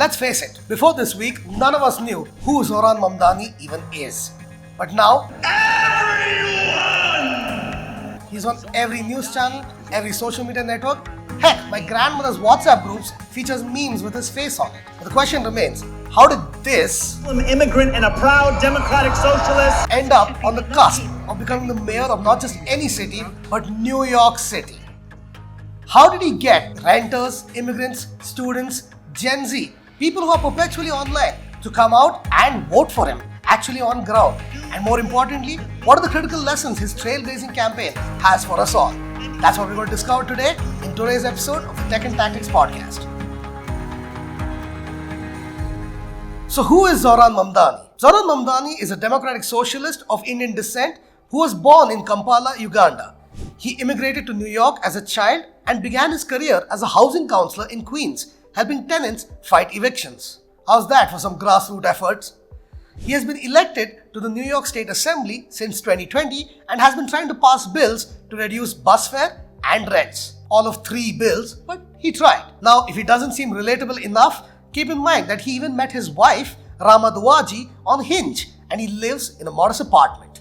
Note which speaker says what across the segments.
Speaker 1: Let's face it, before this week, none of us knew who Zohran Mamdani even is. But now, he's on every news channel, every social media network. Heck, my grandmother's WhatsApp groups features memes with his face on it. But the question remains, how did this
Speaker 2: immigrant and a proud democratic socialist
Speaker 1: end up on the cusp of becoming the mayor of not just any city, but New York City? How did he get renters, immigrants, students, Gen Z, people who are perpetually online to come out and vote for him, actually on ground? And more importantly, what are the critical lessons his trailblazing campaign has for us all? That's what we're going to discover today in today's episode of the Tech and Tactics podcast. So who is Zohran Mamdani? Zohran Mamdani is a democratic socialist of Indian descent who was born in Kampala, Uganda. He immigrated to New York as a child and began his career as a housing counselor in Queens, helping tenants fight evictions. How's that for some grassroots efforts? He has been elected to the New York State Assembly since 2020 and has been trying to pass bills to reduce bus fare and rents. All of 3 bills, but he tried. Now, if he doesn't seem relatable enough, keep in mind that he even met his wife, Rama Duwaji, on Hinge, and he lives in a modest apartment.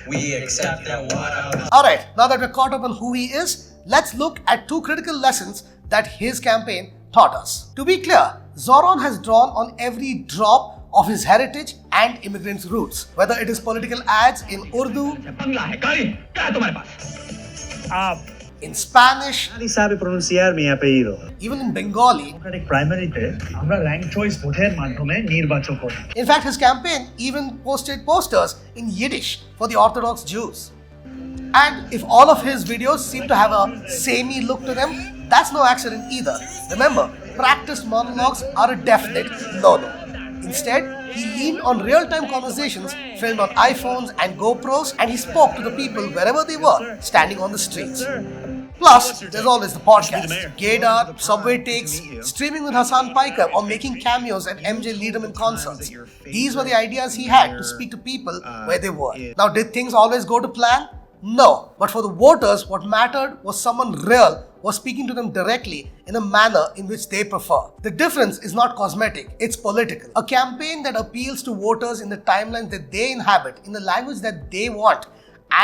Speaker 3: We accept that one.
Speaker 1: Alright, now that we're caught up on who he is, let's look at 2 critical lessons that his campaign taught us. To be clear, Zohran has drawn on every drop of his heritage and immigrants' roots, whether it is political ads in Urdu, in Spanish,
Speaker 2: sabe pronunciar mi apellido
Speaker 1: even in Bengali.
Speaker 2: democratic primaryতে আমরা rank choice ভোটের মাধ্যমে নির্বাচন করি
Speaker 1: In fact, his campaign even posted posters in Yiddish for the Orthodox Jews. And if all of his videos seem to have a samey look to them, that's no accident either. Remember, practiced monologues are a definite no-no. Instead, he leaned on real-time conversations filmed on iPhones and GoPros, and he spoke to the people wherever they were, standing on the streets. Plus, there's always the podcast, Gaydar, Subway Takes, streaming with Hassan Piker, or making cameos at MJ Liederman concerts. These were the ideas he had to speak to people where they were. Now, did things always go to plan? No, but for the voters, what mattered was someone real was speaking to them directly in a manner in which they prefer. The difference is not cosmetic, it's political. A campaign that appeals to voters in the timeline that they inhabit, in the language that they want,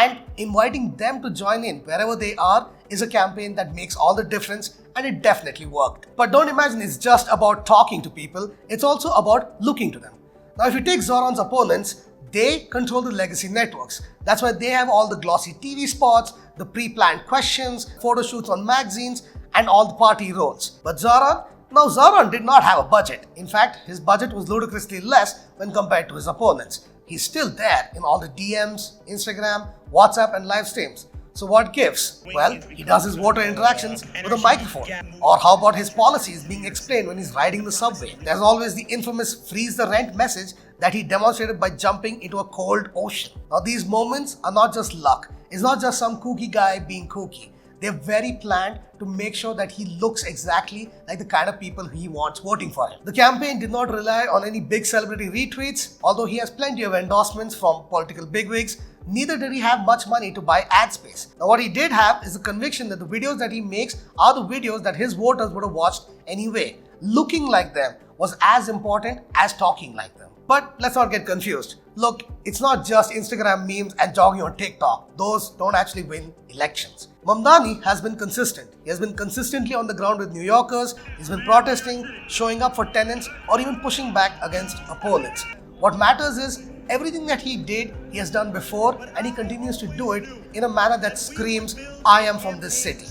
Speaker 1: and inviting them to join in wherever they are is a campaign that makes all the difference, and it definitely worked. But don't imagine it's just about talking to people, it's also about looking to them. Now, if you take Zohran's opponents, they control the legacy networks. That's why they have all the glossy TV spots, the pre-planned questions, photo shoots on magazines, and all the party roles. But Zohran did not have a budget. In fact, his budget was ludicrously less when compared to his opponents. He's still there in all the DMs, Instagram, WhatsApp, and live streams. So what gives? Well, he does his voter interactions with a microphone. Or how about his policies being explained when he's riding the subway? There's always the infamous freeze the rent message that he demonstrated by jumping into a cold ocean. Now, these moments are not just luck. It's not just some kooky guy being kooky. They're very planned to make sure that he looks exactly like the kind of people he wants voting for him. The campaign did not rely on any big celebrity retweets, although he has plenty of endorsements from political bigwigs. Neither did he have much money to buy ad space. Now, what he did have is the conviction that the videos that he makes are the videos that his voters would have watched anyway. Looking like them was as important as talking like them. But let's not get confused. Look, it's not just Instagram memes and jogging on TikTok. Those don't actually win elections. Mamdani has been consistent. He has been consistently on the ground with New Yorkers. He's been protesting, showing up for tenants, or even pushing back against opponents. What matters is everything that he did, he has done before, and he continues to do it in a manner that screams, I am from this city.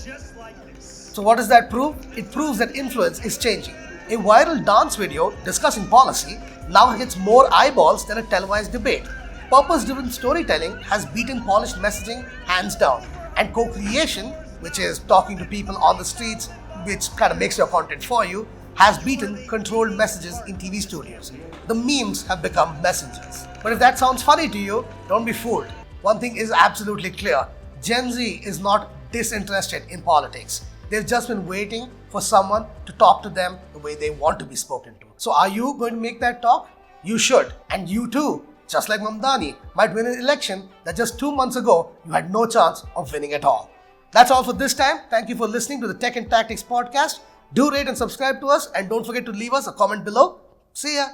Speaker 1: So what does that prove? It proves that influence is changing. A viral dance video discussing policy now gets more eyeballs than a televised debate. Purpose-driven storytelling has beaten polished messaging hands down. And co-creation, which is talking to people on the streets, which kind of makes your content for you, has beaten controlled messages in TV studios. The memes have become messengers. But if that sounds funny to you, don't be fooled. One thing is absolutely clear. Gen Z is not disinterested in politics. They've just been waiting for someone to talk to them the way they want to be spoken to. So are you going to make that talk? You should. And you too, just like Mamdani, might win an election that just 2 months ago you had no chance of winning at all. That's all for this time. Thank you for listening to the Tech and Tactics podcast. Do rate and subscribe to us, and don't forget to leave us a comment below. See ya.